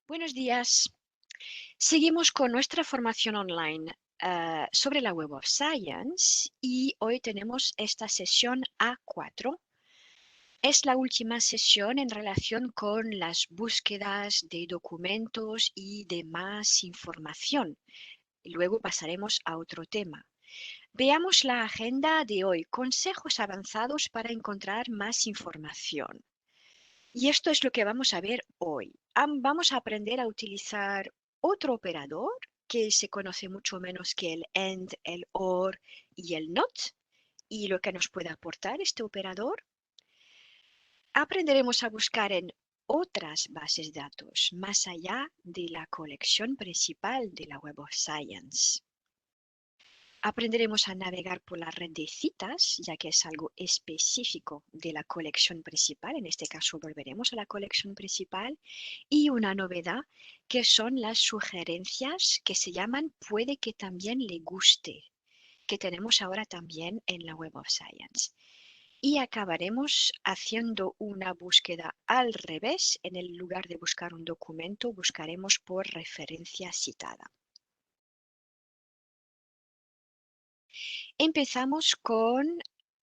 Buenos días. Seguimos con nuestra formación online sobre la Web of Science y hoy tenemos esta sesión A4. Es la última sesión en relación con las búsquedas de documentos y de más información. Y luego pasaremos a otro tema. Veamos la agenda de hoy. Consejos avanzados para encontrar más información. Y esto es lo que vamos a ver hoy. Vamos a aprender a utilizar otro operador que se conoce mucho menos que el AND, el OR y el NOT, y lo que nos puede aportar este operador. Aprenderemos a buscar en otras bases de datos más allá de la colección principal de la Web of Science. Aprenderemos a navegar por la red de citas, ya que es algo específico de la colección principal. En este caso volveremos a la colección principal. Y una novedad que son las sugerencias que se llaman puede que también le guste, que tenemos ahora también en la Web of Science. Y acabaremos haciendo una búsqueda al revés. En el lugar de buscar un documento, buscaremos por referencia citada. Empezamos con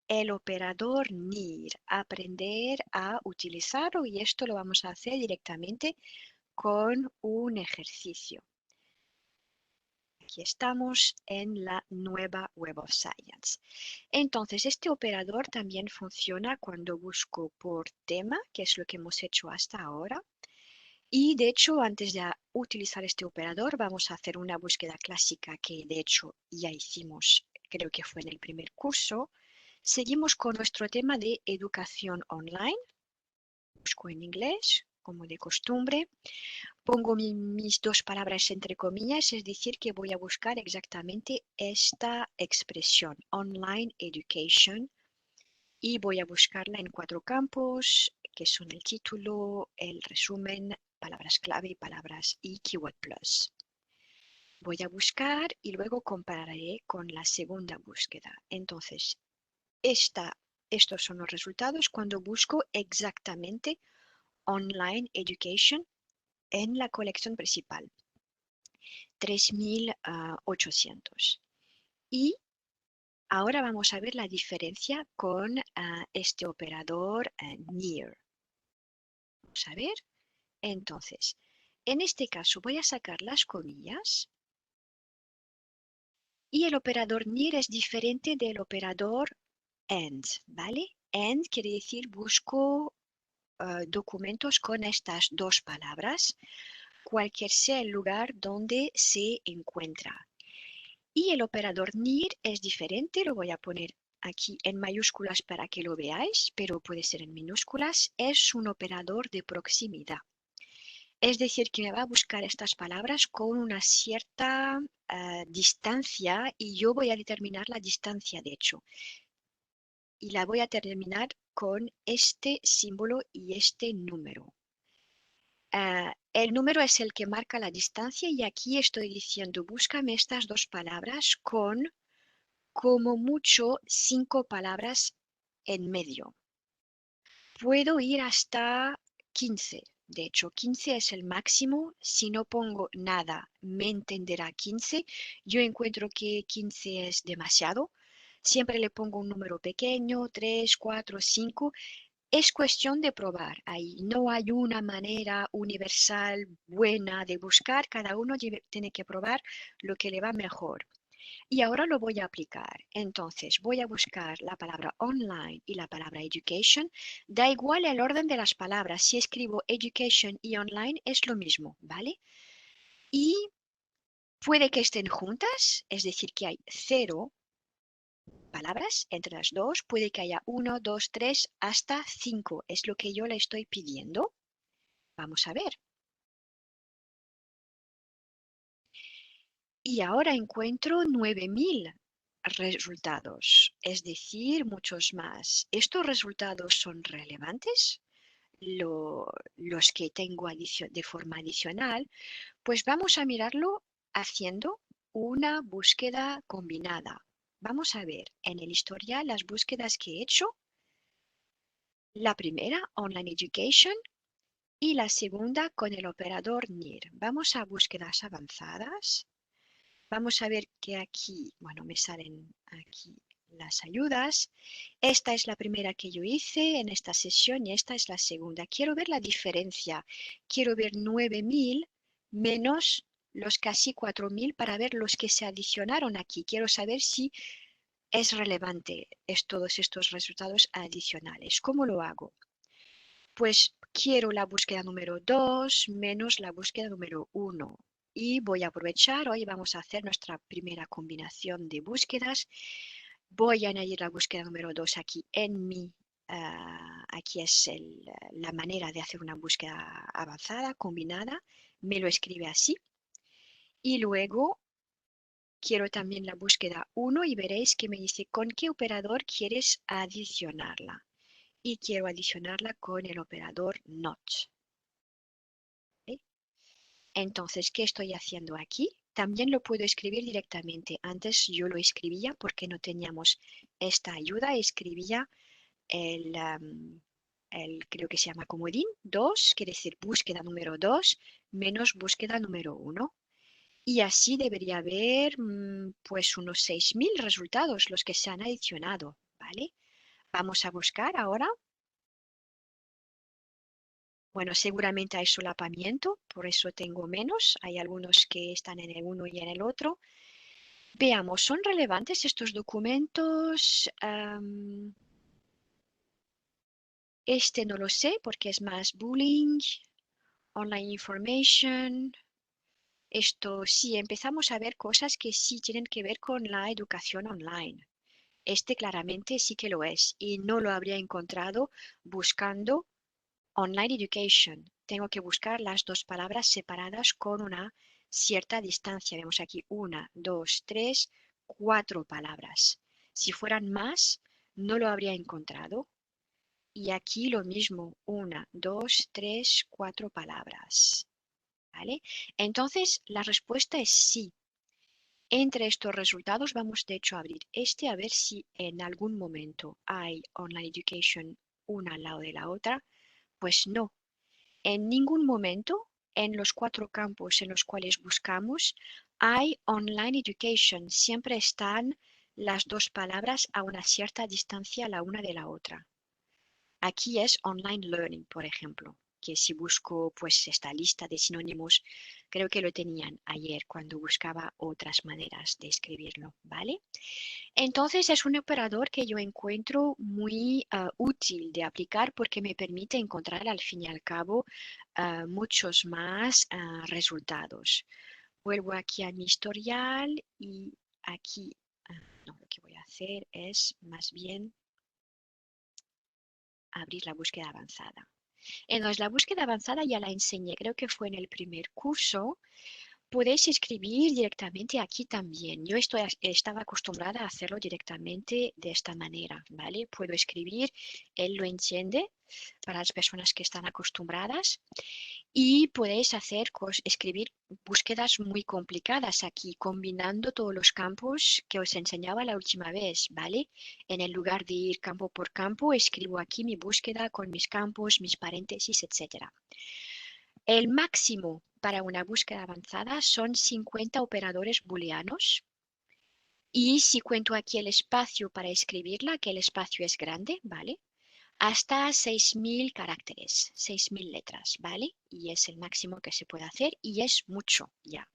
el operador NIR, aprender a utilizarlo, y esto lo vamos a hacer directamente con un ejercicio. Aquí estamos en la nueva Web of Science. Entonces, este operador también funciona cuando busco por tema, que es lo que hemos hecho hasta ahora. Y de hecho, antes de utilizar este operador, vamos a hacer una búsqueda clásica que de hecho ya hicimos, creo que fue en el primer curso. Seguimos con nuestro tema de educación online. Busco en inglés, como de costumbre. Pongo mis dos palabras entre comillas, es decir, que voy a buscar exactamente esta expresión, online education, y voy a buscarla en 4 campos, que son el título, el resumen, palabras clave, palabras y keyword plus. Voy a buscar y luego compararé con la segunda búsqueda. Entonces, estos son los resultados cuando busco exactamente online education en la colección principal. 3800. Y ahora vamos a ver la diferencia con este operador near. Vamos a ver. Entonces, en este caso voy a sacar las comillas y el operador near es diferente del operador and, ¿vale? And quiere decir busco documentos con estas dos palabras, cualquier sea el lugar donde se encuentra. Y el operador near es diferente, lo voy a poner aquí en mayúsculas para que lo veáis, pero puede ser en minúsculas. Es un operador de proximidad. Es decir, que me va a buscar estas palabras con una cierta distancia, y yo voy a determinar la distancia, de hecho. Y la voy a terminar con este símbolo y este número. El número es el que marca la distancia, y aquí estoy diciendo, búscame estas dos palabras con como mucho 5 palabras en medio. Puedo ir hasta 15. De hecho, 15 es el máximo. Si no pongo nada, me entenderá 15. Yo encuentro que 15 es demasiado. Siempre le pongo un número pequeño, 3, 4, 5. Es cuestión de probar. Ahí no hay una manera universal buena de buscar. Cada uno tiene que probar lo que le va mejor. Y ahora lo voy a aplicar. Entonces voy a buscar la palabra online y la palabra education. Da igual el orden de las palabras. Si escribo education y online es lo mismo, ¿vale? Y puede que estén juntas, es decir, que hay 0 palabras entre las dos. Puede que haya 1, 2, 3, hasta 5. Es lo que yo le estoy pidiendo. Vamos a ver. Y ahora encuentro 9000 resultados, es decir, muchos más. ¿Estos resultados son relevantes? Los que tengo de forma adicional, pues vamos a mirarlo haciendo una búsqueda combinada. Vamos a ver en el historial las búsquedas que he hecho. La primera, Online Education, Y la segunda con el operador NIR. Vamos a búsquedas avanzadas. Vamos a ver que aquí, bueno, me salen aquí las ayudas. Esta es la primera que yo hice en esta sesión y esta es la segunda. Quiero ver la diferencia. Quiero ver 9.000 menos los casi 4.000 para ver los que se adicionaron aquí. Quiero saber si es relevante todos estos resultados adicionales. ¿Cómo lo hago? Pues quiero la búsqueda número 2 menos la búsqueda número 1. Y voy a aprovechar, hoy vamos a hacer nuestra primera combinación de búsquedas. Voy a añadir la búsqueda número 2 aquí en mi, aquí es la manera de hacer una búsqueda avanzada, combinada. Me lo escribe así. Y luego quiero también la búsqueda 1 y veréis que me dice con qué operador quieres adicionarla. Y quiero adicionarla con el operador not. ¿Eh? Entonces, ¿qué estoy haciendo aquí? También lo puedo escribir directamente. Antes yo lo escribía porque no teníamos esta ayuda. Escribía creo que se llama comodín 2, quiere decir búsqueda número 2 menos búsqueda número 1. Y así debería haber pues unos 6.000 resultados los que se han adicionado, ¿vale? Vamos a buscar ahora. Bueno, seguramente hay solapamiento, por eso tengo menos. Hay algunos que están en el uno y en el otro. Veamos, ¿son relevantes estos documentos? Este no lo sé porque es más bullying, online information. Esto sí, empezamos a ver cosas que sí tienen que ver con la educación online. Este claramente sí que lo es y no lo habría encontrado buscando online education. Tengo que buscar las dos palabras separadas con una cierta distancia. Vemos aquí 1, 2, 3, 4 palabras. Si fueran más, no lo habría encontrado. Y aquí lo mismo, 1, 2, 3, 4 palabras. ¿Vale? Entonces, la respuesta es sí. Entre estos resultados vamos de hecho a abrir este a ver si en algún momento hay online education una al lado de la otra. Pues no, en ningún momento en los 4 campos en los cuales buscamos hay online education. Siempre están las dos palabras a una cierta distancia la una de la otra. Aquí es online learning, por ejemplo, que si busco pues esta lista de sinónimos, creo que lo tenían ayer cuando buscaba otras maneras de escribirlo, ¿vale? Entonces es un operador que yo encuentro muy útil de aplicar porque me permite encontrar al fin y al cabo muchos más resultados. Vuelvo aquí a mi historial y aquí, no, lo que voy a hacer es más bien abrir la búsqueda avanzada. Entonces, la búsqueda avanzada ya la enseñé, creo que fue en el primer curso. Podéis escribir directamente aquí también. Yo estaba acostumbrada a hacerlo directamente de esta manera, ¿vale? Puedo escribir, él lo entiende para las personas que están acostumbradas y podéis escribir búsquedas muy complicadas aquí, combinando todos los campos que os enseñaba la última vez, ¿vale? En el lugar de ir campo por campo, escribo aquí mi búsqueda con mis campos, mis paréntesis, etc. El máximo para una búsqueda avanzada son 50 operadores booleanos. Y si cuento aquí el espacio para escribirla, que el espacio es grande, ¿vale? Hasta 6.000 caracteres, 6.000 letras, ¿vale? Y es el máximo que se puede hacer y es mucho ya.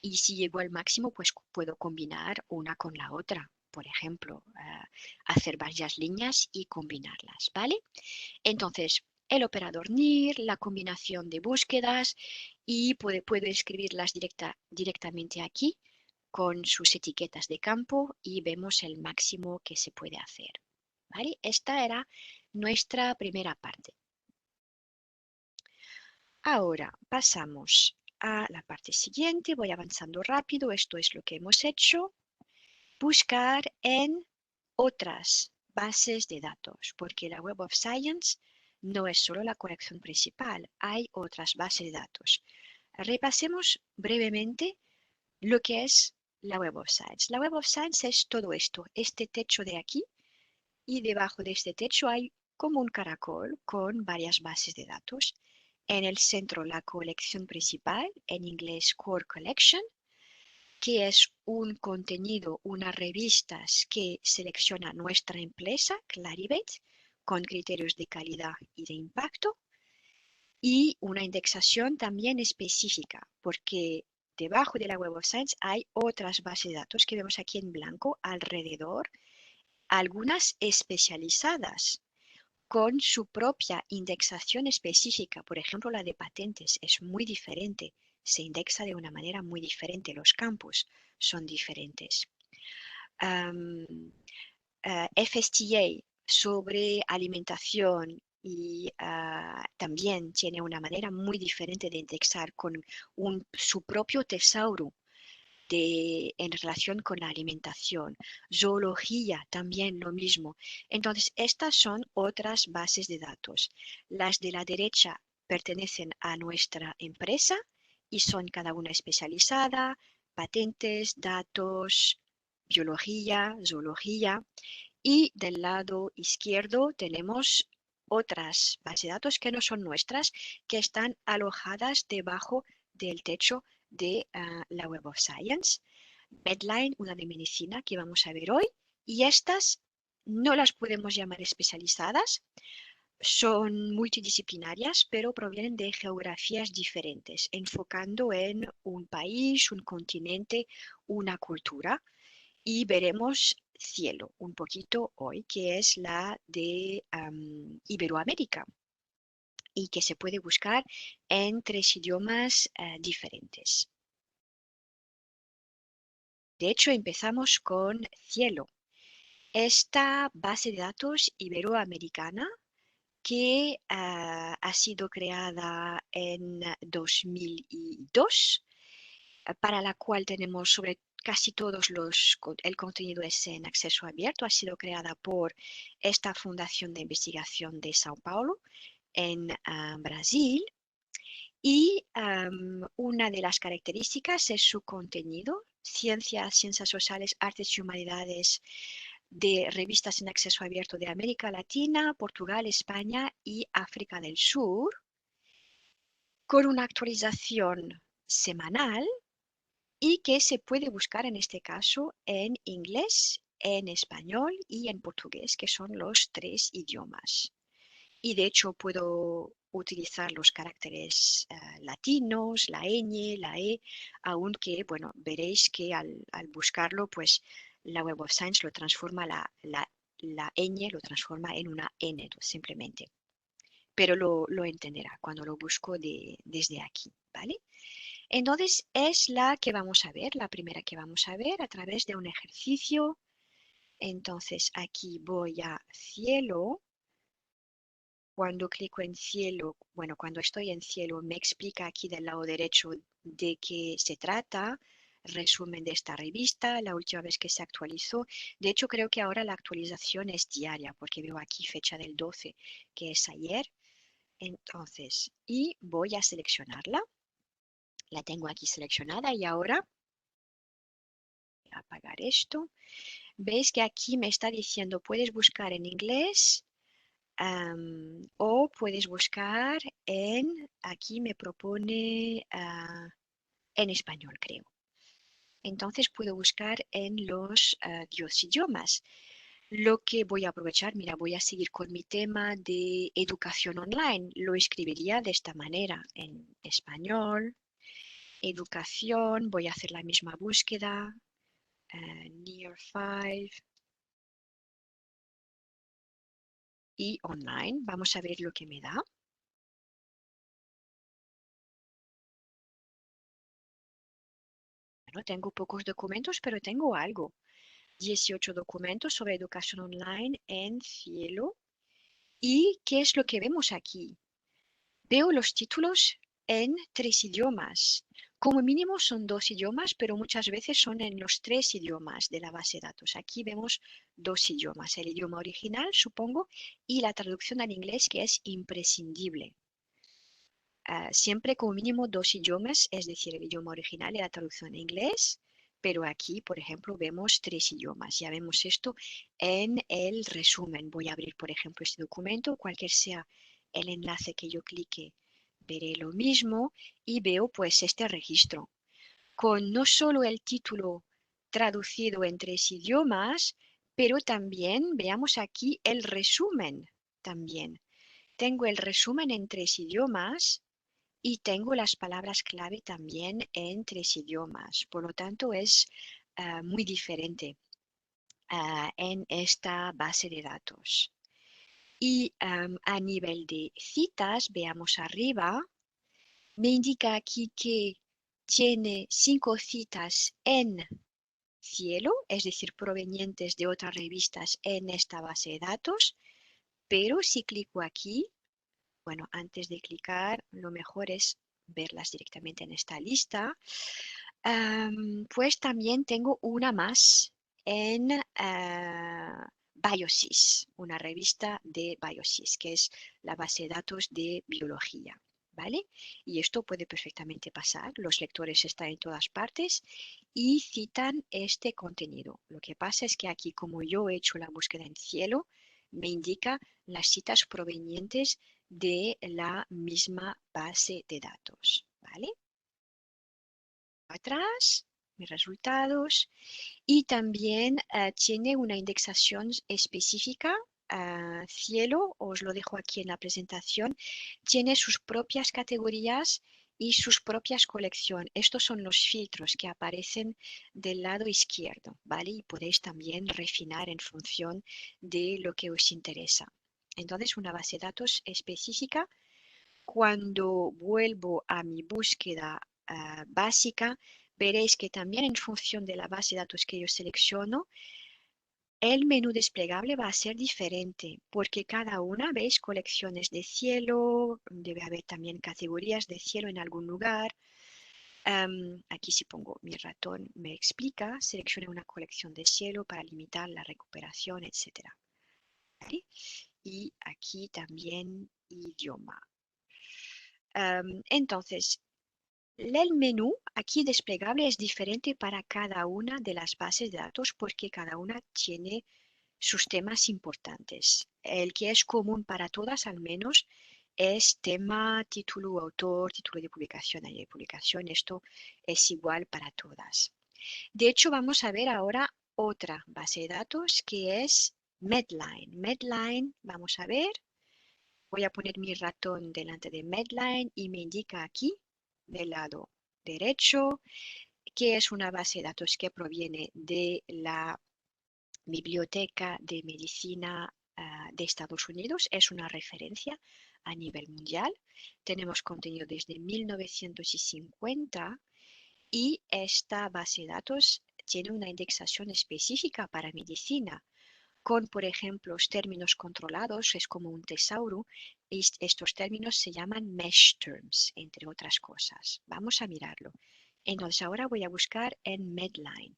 Y si llego al máximo, pues puedo combinar una con la otra. Por ejemplo, hacer varias líneas y combinarlas, ¿vale? Entonces, el operador NIR, la combinación de búsquedas y puedo escribirlas directamente aquí con sus etiquetas de campo y vemos el máximo que se puede hacer. ¿Vale? Esta era nuestra primera parte. Ahora pasamos a la parte siguiente. Voy avanzando rápido. Esto es lo que hemos hecho. Buscar en otras bases de datos, porque la Web of Science no es solo la colección principal, hay otras bases de datos. Repasemos brevemente lo que es la Web of Science. La Web of Science es todo esto, este techo de aquí, y debajo de este techo hay como un caracol con varias bases de datos. En el centro la colección principal, en inglés Core Collection, que es un contenido, unas revistas que selecciona nuestra empresa, Clarivate, con criterios de calidad y de impacto, y una indexación también específica, porque debajo de la Web of Science hay otras bases de datos que vemos aquí en blanco alrededor, algunas especializadas con su propia indexación específica. Por ejemplo, la de patentes es muy diferente, se indexa de una manera muy diferente, los campos son diferentes. FSTA sobre alimentación y también tiene una manera muy diferente de indexar con su propio tesauro en relación con la alimentación. Zoología también lo mismo. Entonces, estas son otras bases de datos. Las de la derecha pertenecen a nuestra empresa y son cada una especializada, patentes, datos, biología, zoología. Y del lado izquierdo tenemos otras bases de datos que no son nuestras, que están alojadas debajo del techo de la Web of Science. Medline, una de medicina que vamos a ver hoy, y estas no las podemos llamar especializadas, son multidisciplinarias, pero provienen de geografías diferentes, enfocando en un país, un continente, una cultura. Y veremos cielo un poquito hoy, que es la de Iberoamérica y que se puede buscar en 3 idiomas diferentes. De hecho, empezamos con cielo. Esta base de datos iberoamericana que ha sido creada en 2002, para la cual tenemos sobre casi todos el contenido es en acceso abierto, ha sido creada por esta Fundación de Investigación de Sao Paulo en Brasil. Y una de las características es su contenido, ciencias sociales, artes y humanidades, de revistas en acceso abierto de América Latina, Portugal, España y África del Sur, con una actualización semanal y que se puede buscar en este caso en inglés, en español y en portugués, que son los 3 idiomas. Y de hecho puedo utilizar los caracteres latinos, la ñ, la e, aunque, bueno, veréis que al buscarlo, pues la Web of Science lo transforma, la ñ lo transforma en una n simplemente. Pero lo entenderá cuando lo busco desde aquí, ¿vale? Entonces es la que vamos a ver, la primera que vamos a ver a través de un ejercicio. Entonces aquí voy a cielo. Cuando clico en cielo, bueno, cuando estoy en cielo, me explica aquí del lado derecho de qué se trata, resumen de esta revista, la última vez que se actualizó. De hecho, creo que ahora la actualización es diaria, porque veo aquí fecha del 12, que es ayer. Entonces, y voy a seleccionarla. La tengo aquí seleccionada y ahora voy a apagar esto. Veis que aquí me está diciendo, puedes buscar en inglés. O puedes buscar aquí me propone en español, creo. Entonces puedo buscar en los 2 idiomas. Lo que voy a aprovechar, mira, voy a seguir con mi tema de educación online. Lo escribiría de esta manera, en español, educación, voy a hacer la misma búsqueda, near 5 y online. Vamos a ver lo que me da. Bueno, tengo pocos documentos, pero tengo algo. 18 documentos sobre educación online en cielo. ¿Y qué es lo que vemos aquí? Veo los títulos en 3 idiomas. Como mínimo son 2 idiomas, pero muchas veces son en los 3 idiomas de la base de datos. Aquí vemos 2 idiomas, el idioma original, supongo, y la traducción al inglés, que es imprescindible. Siempre como mínimo 2 idiomas, es decir, el idioma original y la traducción en inglés, pero aquí, por ejemplo, vemos 3 idiomas. Ya vemos esto en el resumen. Voy a abrir, por ejemplo, este documento, cualquier sea el enlace que yo clique, veré lo mismo y veo pues este registro, con no solo el título traducido en 3 idiomas, pero también veamos aquí el resumen también. Tengo el resumen en 3 idiomas y tengo las palabras clave también en 3 idiomas. Por lo tanto, es muy diferente en esta base de datos. Y a nivel de citas, veamos arriba, me indica aquí que tiene 5 citas en cielo, es decir, provenientes de otras revistas en esta base de datos, pero si clico aquí, bueno, antes de clicar, lo mejor es verlas directamente en esta lista. Pues también tengo una más en Biosys, una revista de Biosys, que es la base de datos de biología. ¿Vale? Y esto puede perfectamente pasar. Los lectores están en todas partes y citan este contenido. Lo que pasa es que aquí, como yo he hecho la búsqueda en cielo, me indica las citas provenientes de la misma base de datos. ¿Vale? Atrás, mis resultados, y también tiene una indexación específica. Cielo, os lo dejo aquí en la presentación, tiene sus propias categorías y sus propias colecciones. Estos son los filtros que aparecen del lado izquierdo, ¿vale? Y podéis también refinar en función de lo que os interesa. Entonces, una base de datos específica. Cuando vuelvo a mi búsqueda básica, veréis que también en función de la base de datos que yo selecciono, el menú desplegable va a ser diferente, porque cada una, veis, colecciones de cielo, debe haber también categorías de cielo en algún lugar. Aquí si pongo mi ratón me explica, seleccione una colección de cielo para limitar la recuperación, etc. ¿Vale? Y aquí también idioma. Entonces, el menú aquí desplegable es diferente para cada una de las bases de datos porque cada una tiene sus temas importantes. El que es común para todas al menos es tema, título, autor, título de publicación, año de publicación. Esto es igual para todas. De hecho, vamos a ver ahora otra base de datos que es Medline. Medline, vamos a ver. Voy a poner mi ratón delante de Medline y me indica aquí, del lado derecho, que es una base de datos que proviene de la Biblioteca de Medicina de Estados Unidos. Es una referencia a nivel mundial. Tenemos contenido desde 1950 y esta base de datos tiene una indexación específica para medicina con, por ejemplo, términos controlados, es como un tesauro, y estos términos se llaman mesh terms, entre otras cosas. Vamos a mirarlo. Entonces ahora voy a buscar en Medline.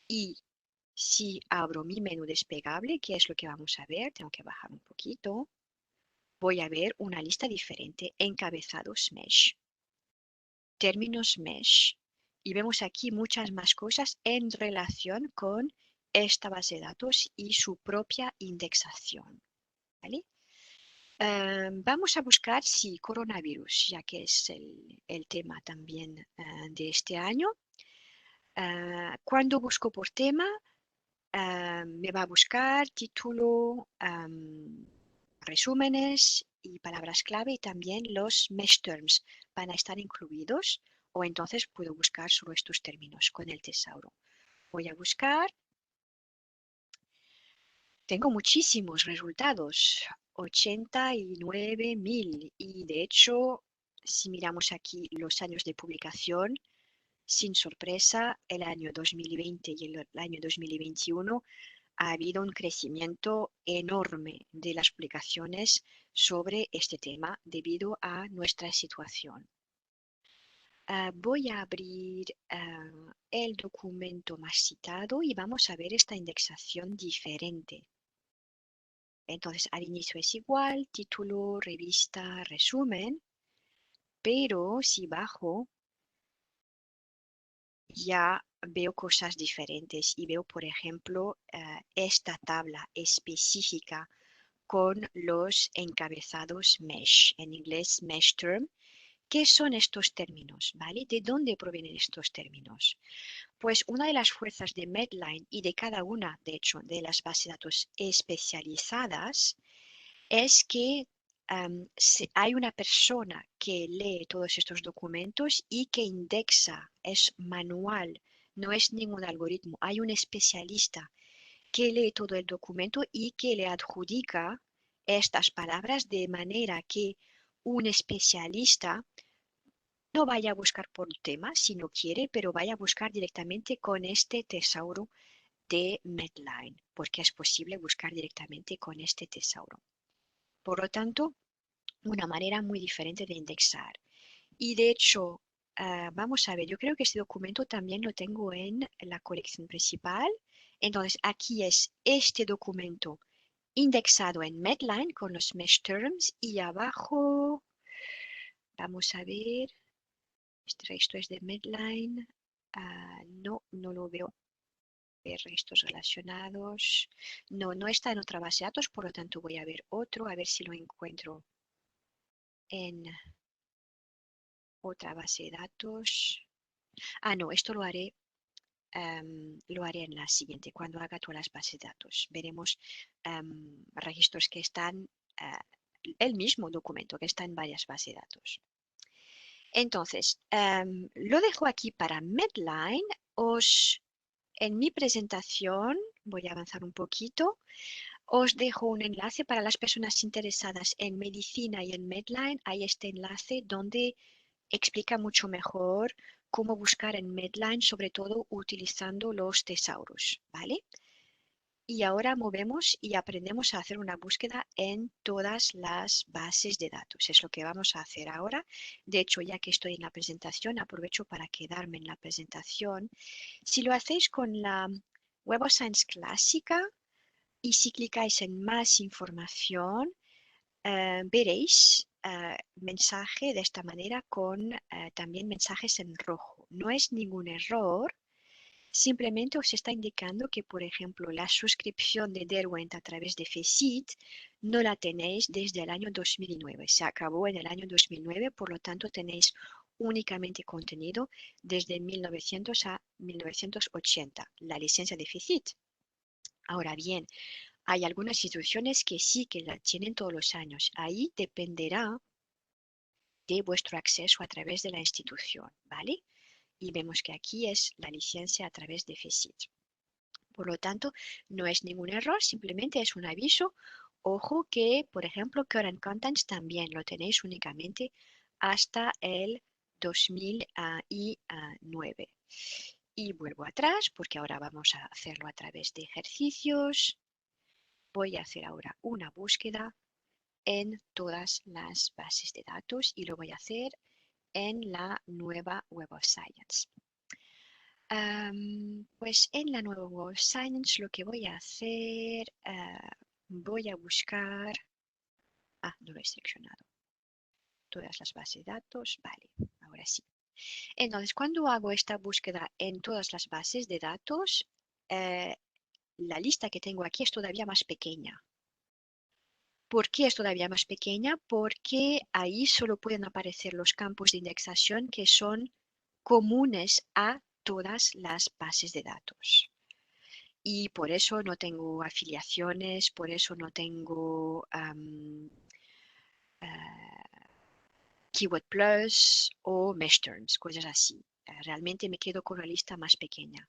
Y si abro mi menú desplegable, que es lo que vamos a ver, tengo que bajar un poquito, voy a ver una lista diferente, encabezados mesh, términos mesh, y vemos aquí muchas más cosas en relación con esta base de datos y su propia indexación. ¿Vale? Vamos a buscar si coronavirus, ya que es el tema también de este año. Cuando busco por tema, me va a buscar título, resúmenes y palabras clave y también los mesh terms van a estar incluidos o entonces puedo buscar solo estos términos con el tesauro. Voy a buscar. Tengo muchísimos resultados, 89.000 y de hecho, si miramos aquí los años de publicación, sin sorpresa, el año 2020 y el año 2021 ha habido un crecimiento enorme de las publicaciones sobre este tema debido a nuestra situación. Voy a abrir el documento más citado y vamos a ver esta indexación diferente. Entonces, al inicio es igual, título, revista, resumen, pero si bajo, ya veo cosas diferentes y veo, por ejemplo, esta tabla específica con los encabezados mesh, en inglés mesh term, ¿Qué son estos términos? ¿Vale? ¿De dónde provienen estos términos? Pues una de las fuerzas de Medline y de cada una, de hecho, de las bases de datos especializadas es que hay una persona que lee todos estos documentos y que indexa, es manual, no es ningún algoritmo. Hay un especialista que lee todo el documento y que le adjudica estas palabras de manera que un especialista no vaya a buscar por tema si no quiere, pero vaya a buscar directamente con este tesauro de Medline, porque es posible buscar directamente con este tesauro. Por lo tanto, una manera muy diferente de indexar. Y de hecho, vamos a ver, yo creo que este documento también lo tengo en la colección principal. Entonces, aquí es este documento indexado en Medline con los mesh terms y abajo, vamos a ver, esto es de Medline. No, no lo veo. Ver restos relacionados. No, no está en otra base de datos, por lo tanto voy a ver otro, a ver si lo encuentro en otra base de datos. No, esto lo haré en la siguiente, cuando haga todas las bases de datos. Veremos registros que están, el mismo documento que está en varias bases de datos. Entonces, lo dejo aquí para Medline. En mi presentación, voy a avanzar un poquito, os dejo un enlace para las personas interesadas en medicina y en Medline. Hay este enlace donde explica mucho mejor cómo buscar en Medline, sobre todo utilizando los tesauros, ¿vale? Y ahora movemos y aprendemos a hacer una búsqueda en todas las bases de datos. Es lo que vamos a hacer ahora. De hecho, ya que estoy en la presentación, aprovecho para quedarme en la presentación. Si lo hacéis con la Web of Science clásica y si clicáis en más información, veréis mensaje de esta manera con también mensajes en rojo. No es ningún error, simplemente os está indicando que, por ejemplo, la suscripción de Derwent a través de FECIT no la tenéis desde el año 2009. Se acabó en el año 2009, por lo tanto tenéis únicamente contenido desde 1900 a 1980, la licencia de FECIT. Ahora bien, hay algunas instituciones que sí que la tienen todos los años. Ahí dependerá de vuestro acceso a través de la institución, ¿vale? Y vemos que aquí es la licencia a través de FECIT. Por lo tanto, no es ningún error, simplemente es un aviso. Ojo que, por ejemplo, Current Contents también lo tenéis únicamente hasta el 2009. Y vuelvo atrás porque ahora vamos a hacerlo a través de ejercicios. Voy a hacer ahora una búsqueda en todas las bases de datos y lo voy a hacer en la nueva Web of Science. Pues en la nueva Web of Science lo que voy a hacer, voy a buscar, no lo he seleccionado, todas las bases de datos, vale, ahora sí. Entonces, cuando hago esta búsqueda en todas las bases de datos, la lista que tengo aquí es todavía más pequeña. ¿Por qué es todavía más pequeña? Porque ahí solo pueden aparecer los campos de indexación que son comunes a todas las bases de datos. Y por eso no tengo afiliaciones, por eso no tengo Keyword Plus o Mesh Terms, cosas así. Realmente me quedo con la lista más pequeña.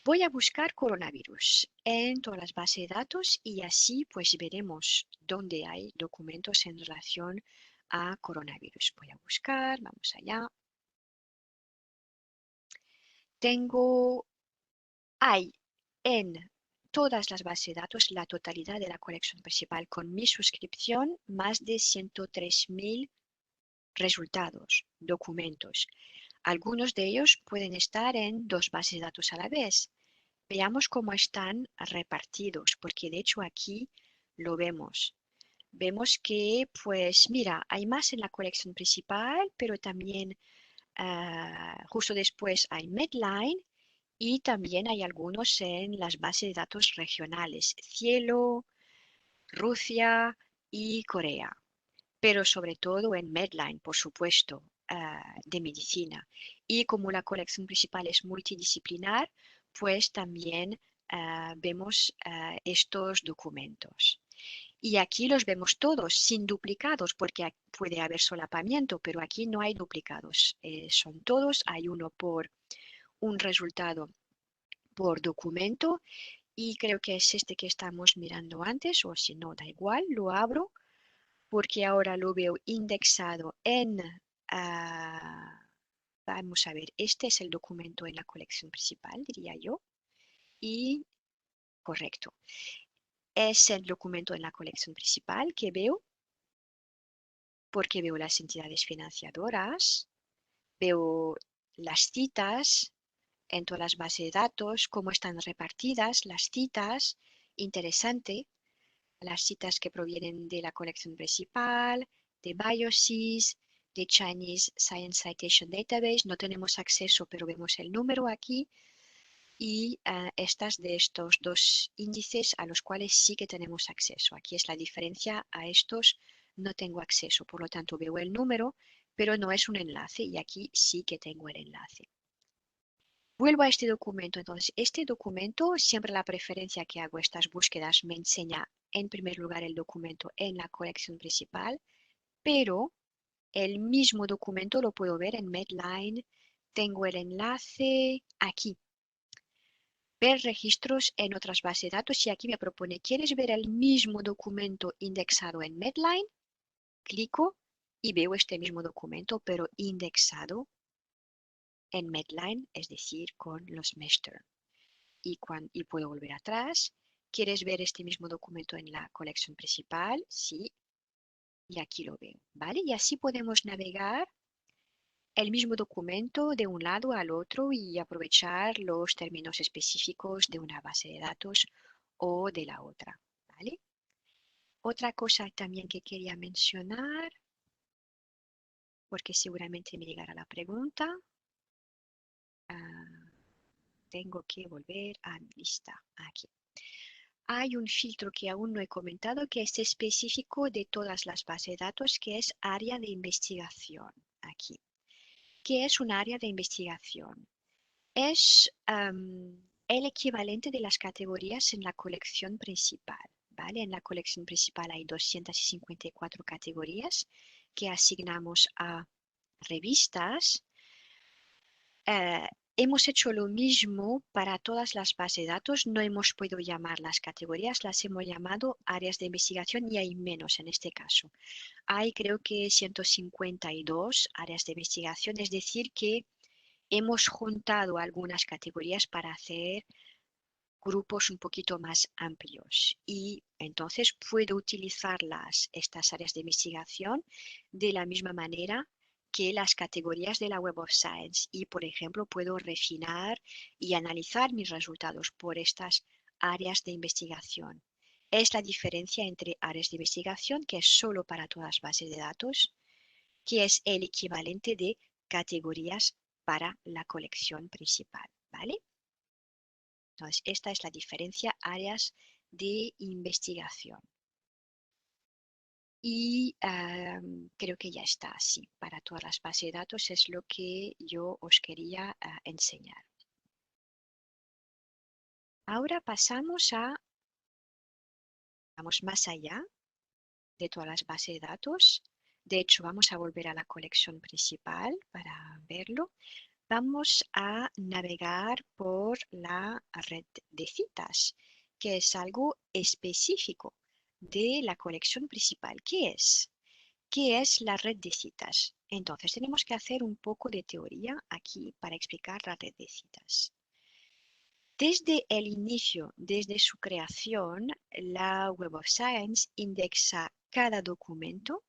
Voy a buscar coronavirus en todas las bases de datos y así pues veremos dónde hay documentos en relación a coronavirus. Voy a buscar, vamos allá. Hay en todas las bases de datos la totalidad de la colección principal con mi suscripción, más de 103.000 resultados, documentos. Algunos de ellos pueden estar en dos bases de datos a la vez. Veamos cómo están repartidos, porque de hecho aquí lo vemos. Vemos que, pues mira, hay más en la colección principal, pero también justo después hay Medline y también hay algunos en las bases de datos regionales, Cielo, Rusia y Corea. Pero sobre todo en Medline, por supuesto. de medicina. Y como la colección principal es multidisciplinar, pues también vemos estos documentos. Y aquí los vemos todos sin duplicados, porque puede haber solapamiento, pero aquí no hay duplicados. Son todos, hay uno por un resultado por documento, y creo que es este que estamos mirando antes, o si no, da igual, lo abro porque ahora lo veo indexado en, vamos a ver, este es el documento en la colección principal, diría yo, y correcto. Es el documento en la colección principal que veo, porque veo las entidades financiadoras, veo las citas en todas las bases de datos, cómo están repartidas las citas, interesante, las citas que provienen de la colección principal, de BioSys, de Chinese Science Citation Database. No tenemos acceso, pero vemos el número aquí. Y estas de estos dos índices a los cuales sí que tenemos acceso. Aquí es la diferencia, a estos no tengo acceso, por lo tanto veo el número, pero no es un enlace, y aquí sí que tengo el enlace. Vuelvo a este documento. Entonces, este documento, siempre la preferencia que hago estas búsquedas me enseña en primer lugar el documento en la colección principal, pero el mismo documento lo puedo ver en Medline. Tengo el enlace aquí. Ver registros en otras bases de datos, y aquí me propone, ¿quieres ver el mismo documento indexado en Medline? Clico y veo este mismo documento, pero indexado en Medline, es decir, con los mesh terms. Y puedo volver atrás. ¿Quieres ver este mismo documento en la colección principal? Sí, y aquí lo veo, ¿vale? Y así podemos navegar el mismo documento de un lado al otro y aprovechar los términos específicos de una base de datos o de la otra, ¿vale? Otra cosa también que quería mencionar, porque seguramente me llegará la pregunta, tengo que volver a mi lista aquí. Hay un filtro que aún no he comentado, que es específico de todas las bases de datos, que es área de investigación. Aquí. ¿Qué es un área de investigación? Es el equivalente de las categorías en la colección principal, ¿vale? En la colección principal hay 254 categorías que asignamos a revistas. Hemos hecho lo mismo para todas las bases de datos. No hemos podido llamar las categorías, las hemos llamado áreas de investigación, y hay menos en este caso. Hay, creo que 152 áreas de investigación, es decir que hemos juntado algunas categorías para hacer grupos un poquito más amplios, y entonces puedo utilizarlas, estas áreas de investigación, de la misma manera que las categorías de la Web of Science, y por ejemplo puedo refinar y analizar mis resultados por estas áreas de investigación. Es la diferencia entre áreas de investigación, que es solo para todas las bases de datos, que es el equivalente de categorías para la colección principal, ¿vale? Entonces, esta es la diferencia, áreas de investigación. Y creo que ya está así. Para todas las bases de datos es lo que yo os quería enseñar. Ahora vamos más allá de todas las bases de datos. De hecho, vamos a volver a la colección principal para verlo. Vamos a navegar por la red de citas, que es algo específico de la colección principal. ¿Qué es? ¿Qué es la red de citas? Entonces, tenemos que hacer un poco de teoría aquí para explicar la red de citas. Desde el inicio, desde su creación, la Web of Science indexa cada documento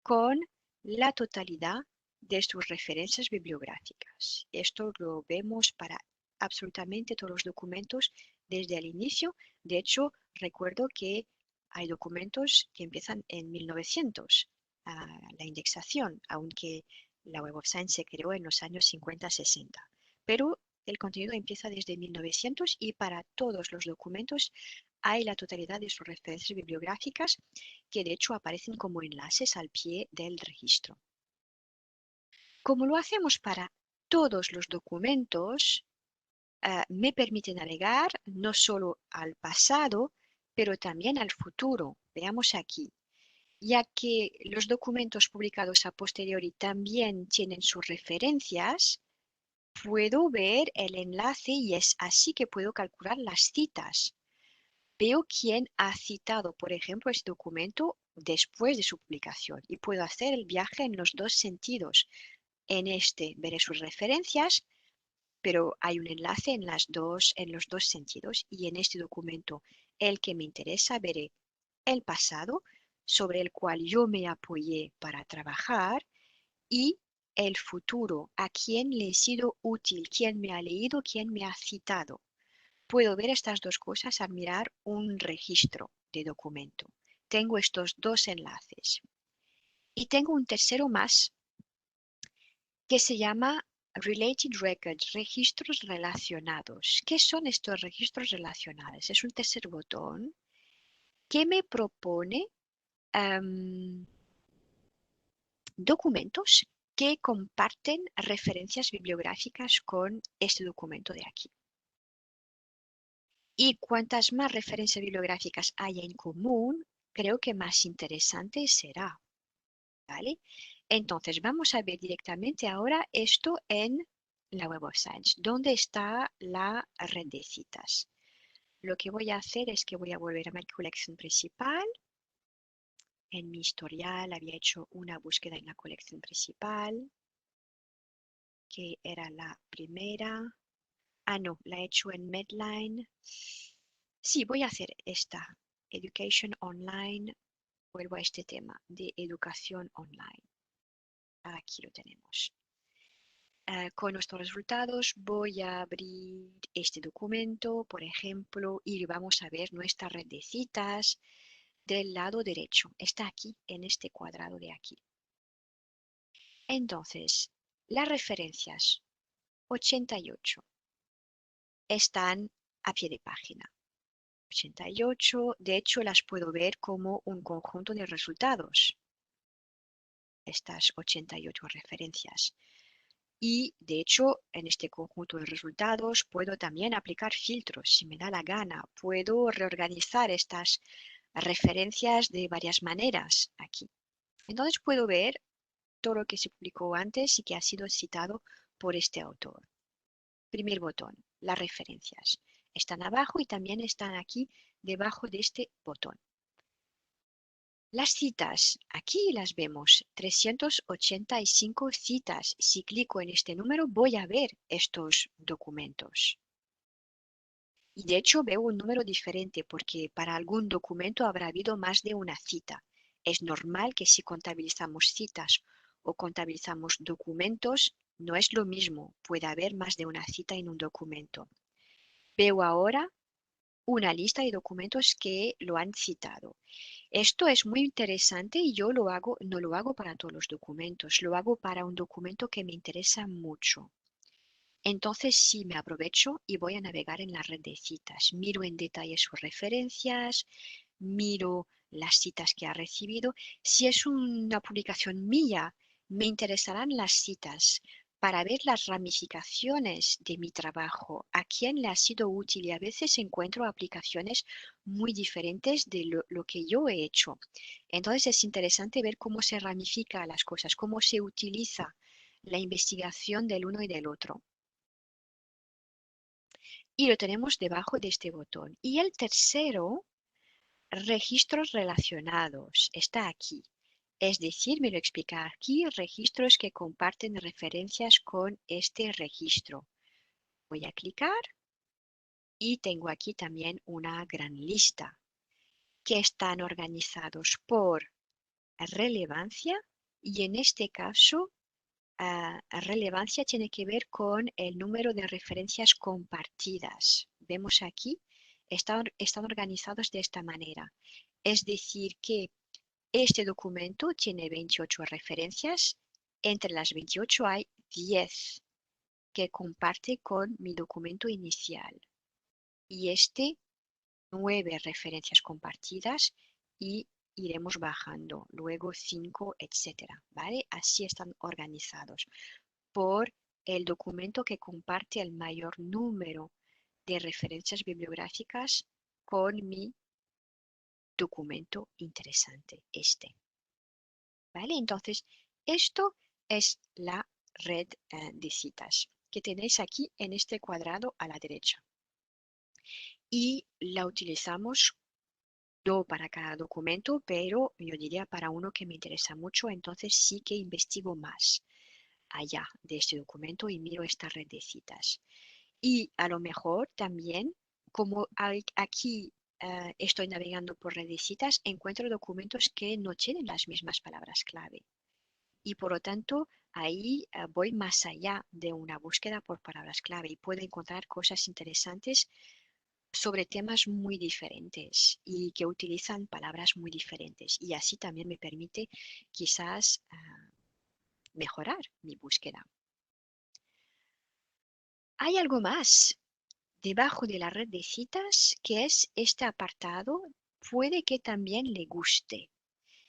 con la totalidad de sus referencias bibliográficas. Esto lo vemos para absolutamente todos los documentos desde el inicio. De hecho, recuerdo que hay documentos que empiezan en 1900, la indexación, aunque la Web of Science se creó en los años 50-60. Pero el contenido empieza desde 1900, y para todos los documentos hay la totalidad de sus referencias bibliográficas, que de hecho aparecen como enlaces al pie del registro. Como lo hacemos para todos los documentos, me permite navegar no solo al pasado, pero también al futuro. Veamos aquí. Ya que los documentos publicados a posteriori también tienen sus referencias, puedo ver el enlace y es así que puedo calcular las citas. Veo quién ha citado, por ejemplo, este documento después de su publicación y puedo hacer el viaje en los dos sentidos. En este veré sus referencias, pero hay un enlace en los dos sentidos y en este documento, el que me interesa, veré el pasado sobre el cual yo me apoyé para trabajar y el futuro, a quién le he sido útil, quién me ha leído, quién me ha citado. Puedo ver estas dos cosas al mirar un registro de documento. Tengo estos dos enlaces. Y tengo un tercero más que se llama Related Records, registros relacionados. ¿Qué son estos registros relacionados? Es un tercer botón que me propone documentos que comparten referencias bibliográficas con este documento de aquí. Y cuantas más referencias bibliográficas haya en común, creo que más interesante será, ¿vale? Entonces, vamos a ver directamente ahora esto en la Web of Science, donde está la red de citas. Lo que voy a hacer es que voy a volver a mi colección principal. En mi historial había hecho una búsqueda en la colección principal, que era la primera. Ah, no, la he hecho en Medline. Sí, voy a hacer esta. Education Online. Vuelvo a este tema de educación online. Aquí lo tenemos. Con nuestros resultados voy a abrir este documento, por ejemplo, y vamos a ver nuestra red de citas del lado derecho. Está aquí, en este cuadrado de aquí. Entonces, las referencias 88 están a pie de página. 88, de hecho, las puedo ver como un conjunto de resultados. Estas 88 referencias. Y, de hecho, en este conjunto de resultados puedo también aplicar filtros si me da la gana. Puedo reorganizar estas referencias de varias maneras aquí. Entonces puedo ver todo lo que se publicó antes y que ha sido citado por este autor. Primer botón, las referencias. Están abajo y también están aquí debajo de este botón. Las citas, aquí las vemos, 385 citas. Si clico en este número voy a ver estos documentos. Y de hecho veo un número diferente porque para algún documento habrá habido más de una cita. Es normal que si contabilizamos citas o contabilizamos documentos, no es lo mismo, puede haber más de una cita en un documento. Veo ahora una lista de documentos que lo han citado. Esto es muy interesante y yo no lo hago para todos los documentos, lo hago para un documento que me interesa mucho. Entonces sí me aprovecho y voy a navegar en la red de citas. Miro en detalle sus referencias, miro las citas que ha recibido. Si es una publicación mía, me interesarán las citas para ver las ramificaciones de mi trabajo, a quién le ha sido útil y a veces encuentro aplicaciones muy diferentes de lo que yo he hecho. Entonces es interesante ver cómo se ramifican las cosas, cómo se utiliza la investigación del uno y del otro. Y lo tenemos debajo de este botón. Y el tercero, registros relacionados, está aquí. Es decir, me lo explica aquí, registros que comparten referencias con este registro. Voy a clicar y tengo aquí también una gran lista que están organizados por relevancia y en este caso relevancia tiene que ver con el número de referencias compartidas. Vemos aquí, están organizados de esta manera. Es decir, que este documento tiene 28 referencias. Entre las 28 hay 10 que comparte con mi documento inicial. Y 9 referencias compartidas y iremos bajando, luego 5, etcétera, ¿vale? Así están organizados por el documento que comparte el mayor número de referencias bibliográficas con mi documento interesante, este. ¿Vale? Entonces, esto es la red de citas que tenéis aquí en este cuadrado a la derecha. Y la utilizamos no para cada documento, pero yo diría para uno que me interesa mucho, entonces sí que investigo más allá de este documento y miro esta red de citas. Y a lo mejor también, como aquí estoy navegando por red de citas, encuentro documentos que no tienen las mismas palabras clave. Y por lo tanto, ahí voy más allá de una búsqueda por palabras clave y puedo encontrar cosas interesantes sobre temas muy diferentes y que utilizan palabras muy diferentes. Y así también me permite quizás mejorar mi búsqueda. Hay algo más debajo de la red de citas que es este apartado. Puede que también le guste.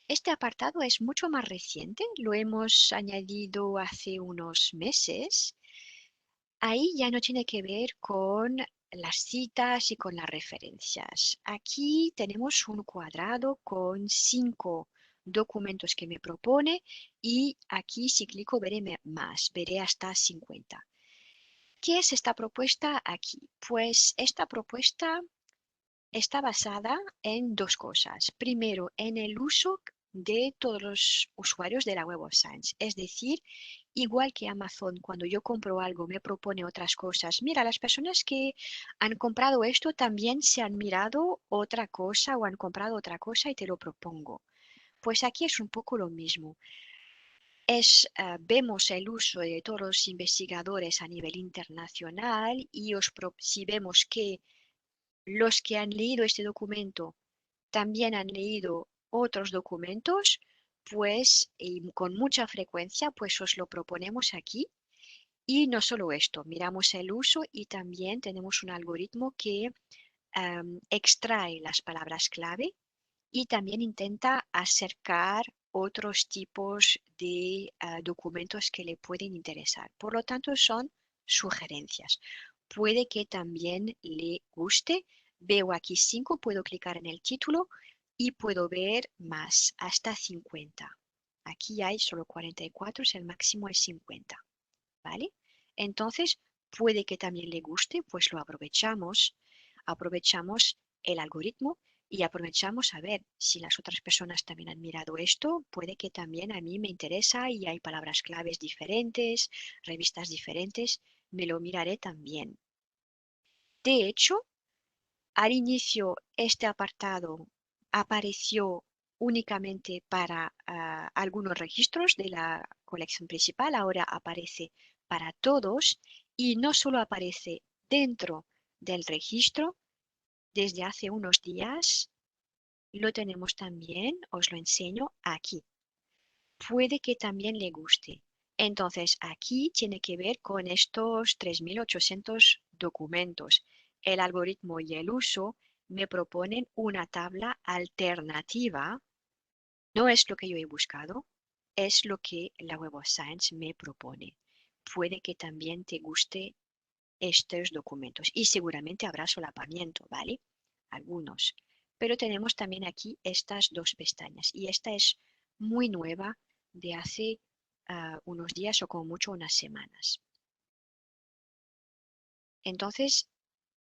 Este apartado es mucho más reciente, lo hemos añadido hace unos meses. Ahí ya no tiene que ver con las citas y con las referencias. Aquí tenemos un cuadrado con 5 documentos que me propone y aquí si clico veré más, veré hasta 50. ¿Qué es esta propuesta aquí? Pues esta propuesta está basada en dos cosas. Primero, en el uso de todos los usuarios de la Web of Science. Es decir, igual que Amazon, cuando yo compro algo, me propone otras cosas. Mira, las personas que han comprado esto también se han mirado otra cosa o han comprado otra cosa y te lo propongo. Pues aquí es un poco lo mismo. Vemos el uso de todos los investigadores a nivel internacional y si vemos que los que han leído este documento también han leído otros documentos, pues con mucha frecuencia, pues os lo proponemos aquí. Y no solo esto, miramos el uso y también tenemos un algoritmo que extrae las palabras clave y también intenta acercar otros tipos de documentos que le pueden interesar. Por lo tanto, son sugerencias. Puede que también le guste. Veo aquí 5, puedo clicar en el título y puedo ver más, hasta 50. Aquí hay solo 44, el máximo es 50. ¿Vale? Entonces, puede que también le guste, pues lo aprovechamos el algoritmo y aprovechamos a ver si las otras personas también han mirado esto, puede que también a mí me interesa y hay palabras claves diferentes, revistas diferentes, me lo miraré también. De hecho, al inicio este apartado apareció únicamente para algunos registros de la colección principal, ahora aparece para todos y no solo aparece dentro del registro, desde hace unos días lo tenemos también, os lo enseño aquí. Puede que también le guste. Entonces, aquí tiene que ver con estos 3.800 documentos. El algoritmo y el uso me proponen una tabla alternativa. No es lo que yo he buscado, es lo que la Web of Science me propone. Puede que también te guste estos documentos y seguramente habrá solapamiento, ¿vale? Algunos. Pero tenemos también aquí estas dos pestañas y esta es muy nueva de hace unos días o como mucho unas semanas. Entonces,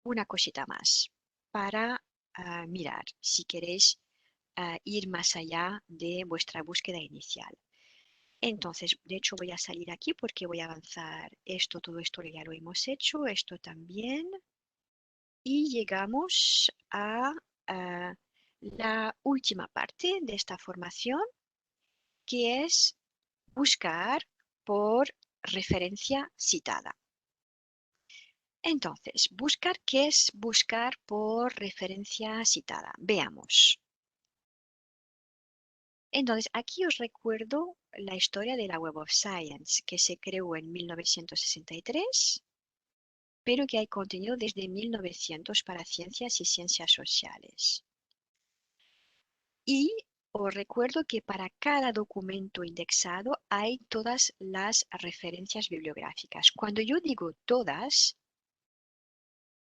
una cosita más para mirar si queréis ir más allá de vuestra búsqueda inicial. Entonces, de hecho voy a salir aquí porque voy a avanzar esto, todo esto ya lo hemos hecho, esto también. Y llegamos a la última parte de esta formación, que es buscar por referencia citada. Entonces, ¿qué es buscar por referencia citada? Veamos. Entonces, aquí os recuerdo la historia de la Web of Science, que se creó en 1963, pero que hay contenido desde 1900 para ciencias y ciencias sociales. Y os recuerdo que para cada documento indexado hay todas las referencias bibliográficas. Cuando yo digo todas,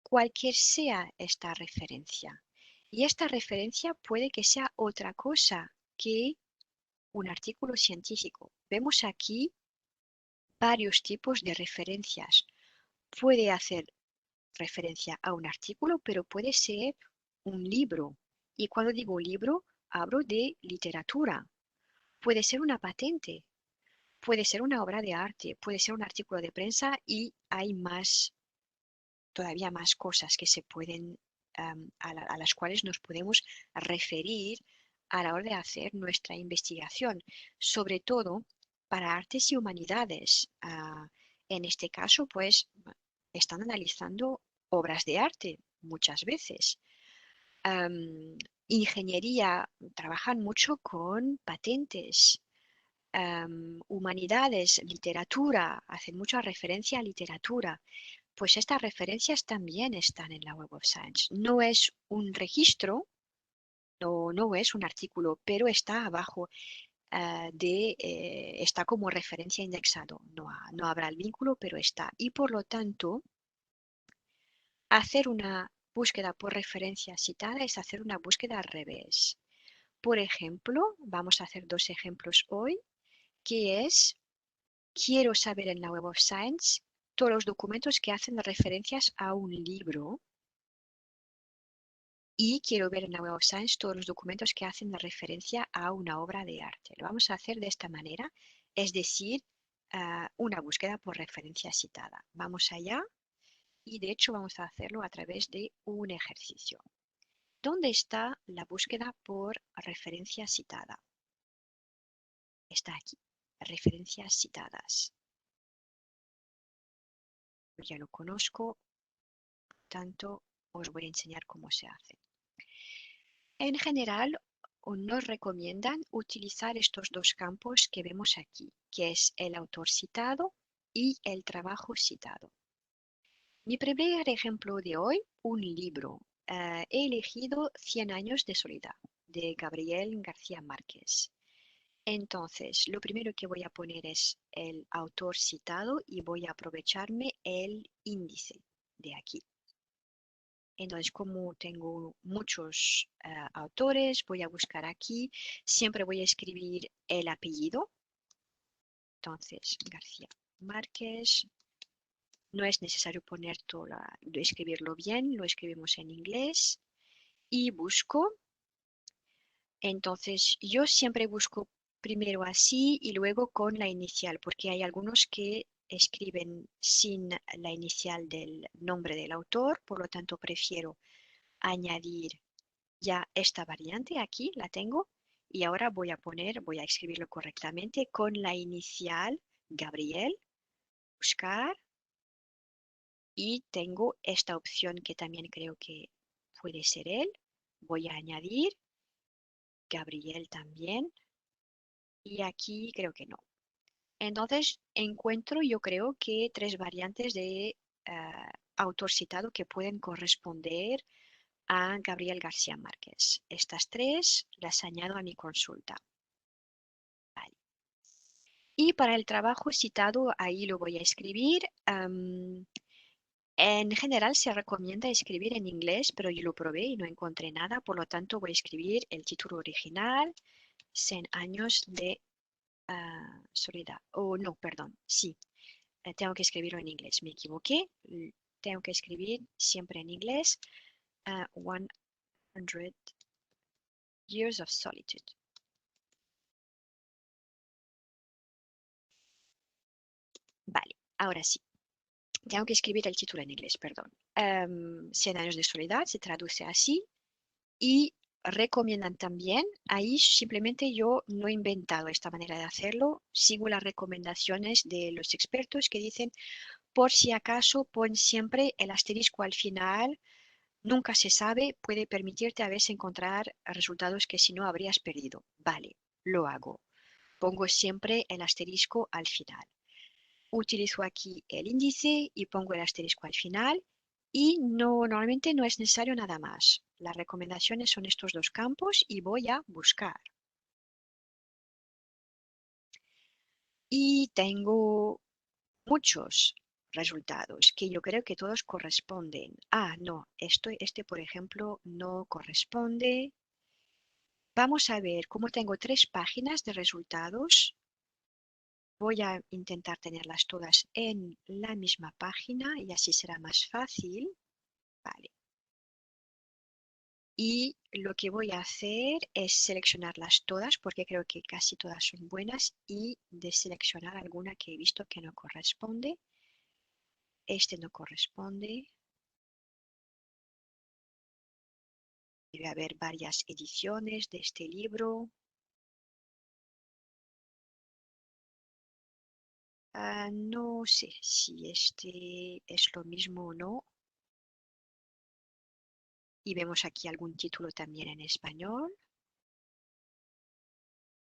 cualquier sea esta referencia. Y esta referencia puede que sea otra cosa que un artículo científico. Vemos aquí varios tipos de referencias. Puede hacer referencia a un artículo, pero puede ser un libro. Y cuando digo libro, hablo de literatura. Puede ser una patente, puede ser una obra de arte, puede ser un artículo de prensa y hay más, todavía más cosas que se pueden, a las cuales nos podemos referir a la hora de hacer nuestra investigación, sobre todo para artes y humanidades. En este caso, pues, están analizando obras de arte muchas veces. Ingeniería, trabajan mucho con patentes. Humanidades, literatura, hacen mucha referencia a literatura. Pues estas referencias también están en la Web of Science. No es un registro, no es un artículo, pero está abajo está como referencia indexado. No habrá el vínculo, pero está. Y por lo tanto, hacer una búsqueda por referencia citada es hacer una búsqueda al revés. Por ejemplo, vamos a hacer dos ejemplos hoy, que es, quiero saber en la Web of Science todos los documentos que hacen referencias a un libro y quiero ver en la Web of Science todos los documentos que hacen referencia a una obra de arte. Lo vamos a hacer de esta manera, es decir, una búsqueda por referencia citada. Vamos allá y de hecho vamos a hacerlo a través de un ejercicio. ¿Dónde está la búsqueda por referencia citada? Está aquí, referencias citadas. Ya lo conozco, tanto os voy a enseñar cómo se hace. En general, nos recomiendan utilizar estos dos campos que vemos aquí, que es el autor citado y el trabajo citado. Mi primer ejemplo de hoy, un libro. He elegido 100 años de soledad, de Gabriel García Márquez. Entonces, lo primero que voy a poner es el autor citado y voy a aprovecharme el índice de aquí. Entonces, como tengo muchos autores, voy a buscar aquí. Siempre voy a escribir el apellido. Entonces, García Márquez. No es necesario poner escribirlo bien, lo escribimos en inglés. Y busco. Entonces, yo siempre busco primero así y luego con la inicial, porque hay algunos que escriben sin la inicial del nombre del autor, por lo tanto prefiero añadir ya esta variante aquí, la tengo, y ahora voy a escribirlo correctamente con la inicial Gabriel, buscar, y tengo esta opción que también creo que puede ser él. Voy a añadir Gabriel también, y aquí creo que no. Entonces encuentro, yo creo que tres variantes de autor citado que pueden corresponder a Gabriel García Márquez. Estas tres las añado a mi consulta. Vale. Y para el trabajo citado, ahí lo voy a escribir. En general se recomienda escribir en inglés, pero yo lo probé y no encontré nada, por lo tanto voy a escribir el título original, 100 años de soledad. Oh, no, perdón, sí, tengo que escribirlo en inglés, me equivoqué. Tengo que escribir siempre en inglés, 100 Years of Solitude. Vale, ahora sí. Tengo que escribir el título en inglés, perdón. 100 años de soledad se traduce así y recomiendan también, ahí simplemente yo no he inventado esta manera de hacerlo, sigo las recomendaciones de los expertos que dicen, por si acaso, pon siempre el asterisco al final, nunca se sabe, puede permitirte a veces encontrar resultados que si no habrías perdido. Vale, lo hago. Pongo siempre el asterisco al final. Utilizo aquí el índice y pongo el asterisco al final y normalmente no es necesario nada más. Las recomendaciones son estos dos campos y voy a buscar. y tengo muchos resultados que yo creo que todos corresponden. Ah, no, este por ejemplo no corresponde. Vamos a ver cómo tengo 3 páginas de resultados. Voy a intentar tenerlas todas en la misma página y así será más fácil. Vale. Y lo que voy a hacer es seleccionarlas todas porque creo que casi todas son buenas y deseleccionar alguna que he visto que no corresponde. Este no corresponde. Debe haber varias ediciones de este libro. No sé si este es lo mismo o no. Y vemos aquí algún título también en español.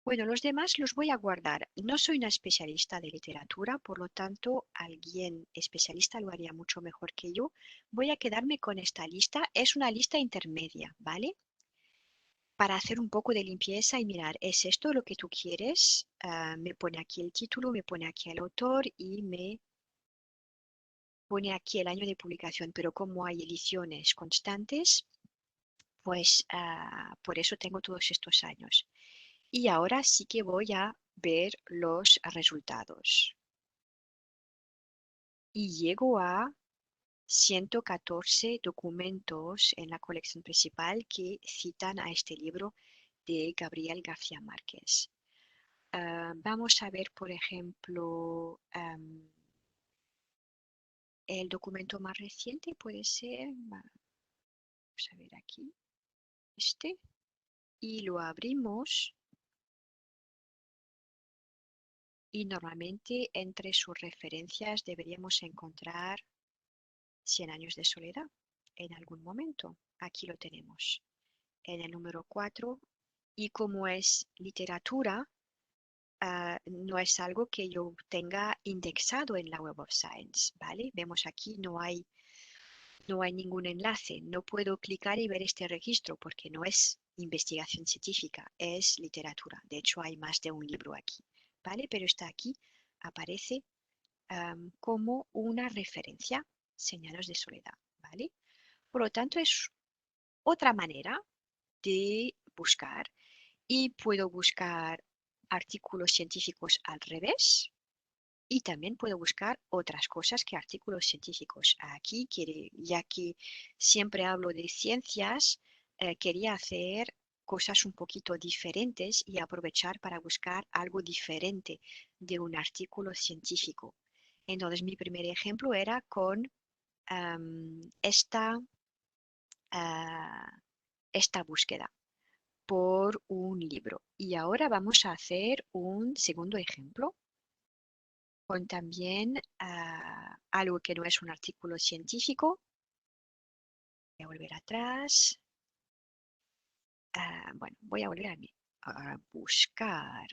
Bueno, los demás los voy a guardar. No soy una especialista de literatura, por lo tanto, alguien especialista lo haría mucho mejor que yo. Voy a quedarme con esta lista. Es una lista intermedia, ¿vale? Para hacer un poco de limpieza y mirar, ¿es esto lo que tú quieres? Me pone aquí el título, me pone aquí el autor y me pone aquí el año de publicación, pero como hay ediciones constantes, pues por eso tengo todos estos años. Y ahora sí que voy a ver los resultados. Y llego a 114 documentos en la colección principal que citan a este libro de Gabriel García Márquez. Vamos a ver, por ejemplo, el documento más reciente puede ser, vamos a ver aquí, este, y lo abrimos y normalmente entre sus referencias deberíamos encontrar 100 años de soledad en algún momento. Aquí lo tenemos en el número 4 y como es literatura, no es algo que yo tenga indexado en la Web of Science, ¿vale? Vemos aquí no hay ningún enlace, no puedo clicar y ver este registro porque no es investigación científica, es literatura. De hecho, hay más de un libro aquí, ¿vale? Pero está aquí, aparece como una referencia, señales de soledad, ¿vale? Por lo tanto, es otra manera de buscar y puedo buscar artículos científicos al revés y también puedo buscar otras cosas que artículos científicos. Aquí, ya que siempre hablo de ciencias, quería hacer cosas un poquito diferentes y aprovechar para buscar algo diferente de un artículo científico. Entonces, mi primer ejemplo era con ah, esta búsqueda por un libro. Y ahora vamos a hacer un segundo ejemplo con también algo que no es un artículo científico. Voy a volver atrás. Bueno, voy a volver a buscar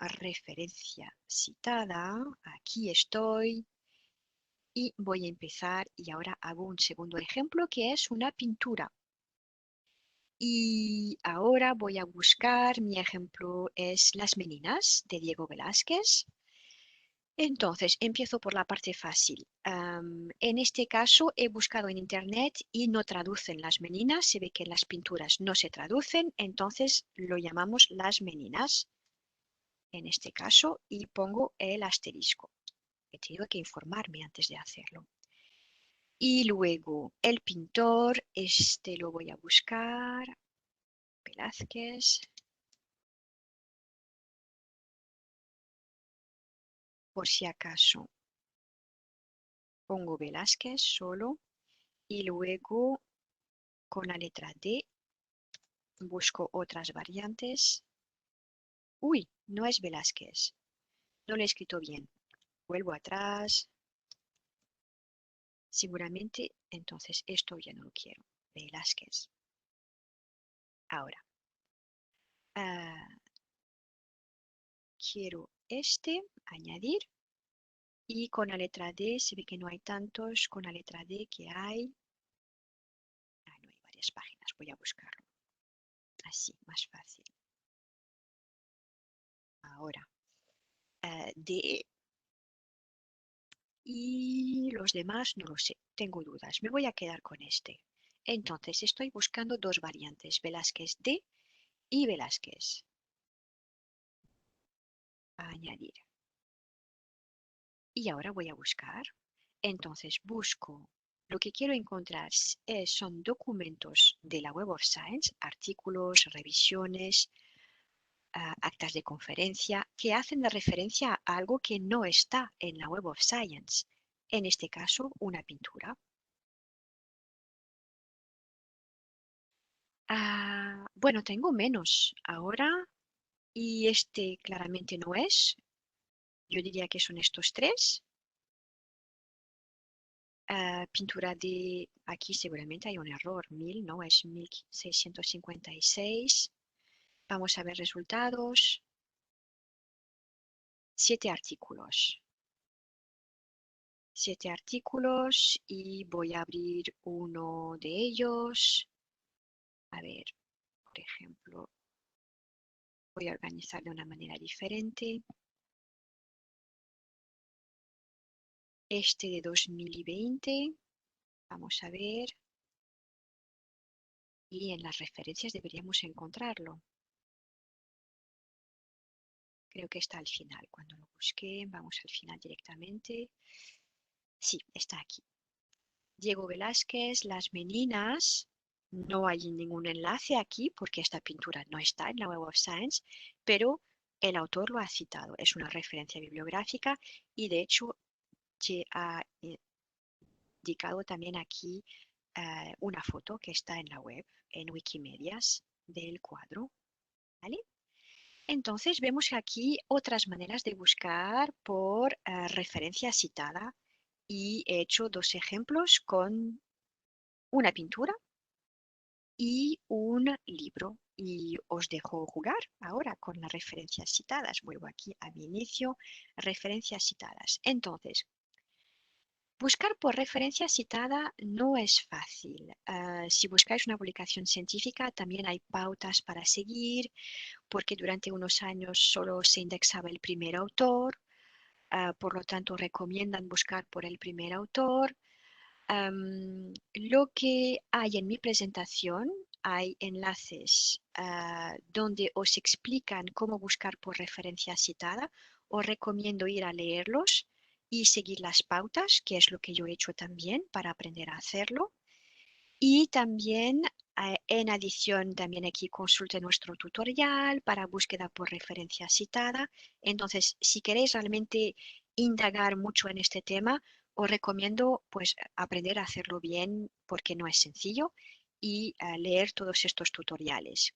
referencia citada. Aquí estoy. Y voy a empezar y ahora hago un segundo ejemplo que es una pintura. Y ahora voy a buscar, mi ejemplo es Las Meninas de Diego Velázquez. Entonces, empiezo por la parte fácil. En este caso, he buscado en internet y no traducen las meninas. Se ve que las pinturas no se traducen, entonces lo llamamos las meninas. En este caso, y pongo el asterisco. He tenido que informarme antes de hacerlo. Y luego, el pintor, este lo voy a buscar. Velázquez. Por si acaso, pongo Velázquez solo. Y luego, con la letra D, busco otras variantes. Uy, no es Velázquez. No lo he escrito bien. Vuelvo atrás. Seguramente, entonces, esto ya no lo quiero. Velázquez. Ahora, ah, quiero este, añadir. Y con la letra D, se ve que no hay tantos. Con la letra D que hay. No hay varias páginas. Voy a buscarlo. Así, más fácil. Ahora. D y los demás no lo sé, tengo dudas. Me voy a quedar con este. Entonces estoy buscando dos variantes, Velázquez D y Velázquez. Añadir. Y ahora voy a buscar. Entonces busco. Lo que quiero encontrar son documentos de la Web of Science, artículos, revisiones, actas de conferencia, que hacen de referencia a algo que no está en la Web of Science. En este caso, una pintura. Bueno, tengo menos ahora y este claramente no es. Yo diría que son estos tres. Pintura de, aquí seguramente hay un error, 1000, no, es 1656. Vamos a ver resultados. 7 artículos. 7 artículos y voy a abrir uno de ellos. A ver, por ejemplo, voy a organizar de una manera diferente. Este de 2020. Vamos a ver. Y en las referencias deberíamos encontrarlo. Creo que está al final. Cuando lo busqué, vamos al final directamente. Sí, está aquí. Diego Velázquez, Las Meninas. No hay ningún enlace aquí porque esta pintura no está en la Web of Science, pero el autor lo ha citado. Es una referencia bibliográfica y de hecho se ha indicado también aquí una foto que está en la web, en Wikimedias, del cuadro. ¿Vale? Entonces vemos aquí otras maneras de buscar por referencia citada y he hecho dos ejemplos con una pintura y un libro. Y os dejo jugar ahora con las referencias citadas. Vuelvo aquí a mi inicio, referencias citadas. Entonces, buscar por referencia citada no es fácil. Si buscáis una publicación científica, también hay pautas para seguir, porque durante unos años solo se indexaba el primer autor, por lo tanto recomiendan buscar por el primer autor. Lo que hay en mi presentación, hay enlaces donde os explican cómo buscar por referencia citada. Os recomiendo ir a leerlos y seguir las pautas, que es lo que yo he hecho también para aprender a hacerlo. Y también en adición, también aquí consulte nuestro tutorial para búsqueda por referencia citada. Entonces, si queréis realmente indagar mucho en este tema, os recomiendo pues aprender a hacerlo bien porque no es sencillo y leer todos estos tutoriales.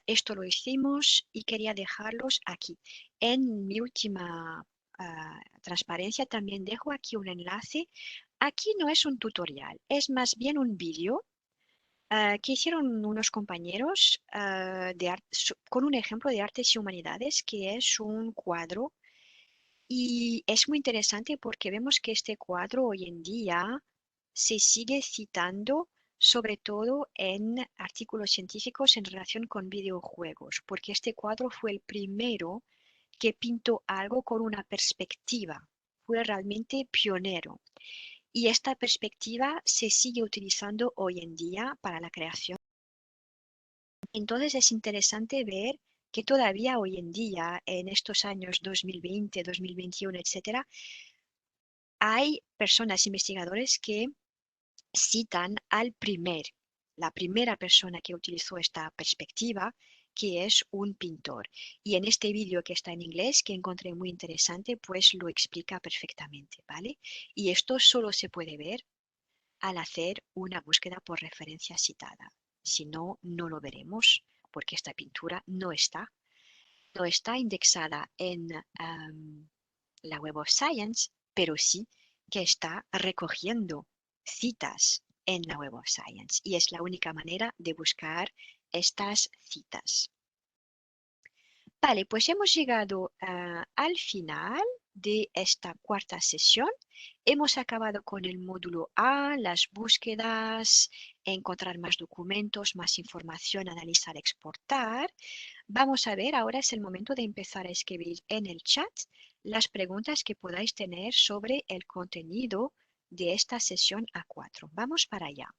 Esto lo hicimos y quería dejarlos aquí. En mi última transparencia también dejo aquí un enlace. Aquí no es un tutorial, es más bien un vídeo que hicieron unos compañeros con un ejemplo de artes y humanidades que es un cuadro y es muy interesante porque vemos que este cuadro hoy en día se sigue citando sobre todo en artículos científicos en relación con videojuegos, porque este cuadro fue el primero que pintó algo con una perspectiva, fue realmente pionero. Y esta perspectiva se sigue utilizando hoy en día para la creación. Entonces es interesante ver que todavía hoy en día, en estos años 2020, 2021, etcétera, hay personas, investigadores que citan la primera persona que utilizó esta perspectiva, que es un pintor. Y en este vídeo que está en inglés, que encontré muy interesante, pues lo explica perfectamente, ¿vale? Y esto solo se puede ver al hacer una búsqueda por referencia citada. Si no, no lo veremos porque esta pintura no está indexada en la Web of Science, pero sí que está recogiendo citas en la Web of Science y es la única manera de buscar estas citas. Vale, pues hemos llegado al final de esta cuarta sesión. Hemos acabado con el módulo A, las búsquedas, encontrar más documentos, más información, analizar, exportar. Vamos a ver, ahora es el momento de empezar a escribir en el chat las preguntas que podáis tener sobre el contenido de esta sesión A4. Vamos para allá.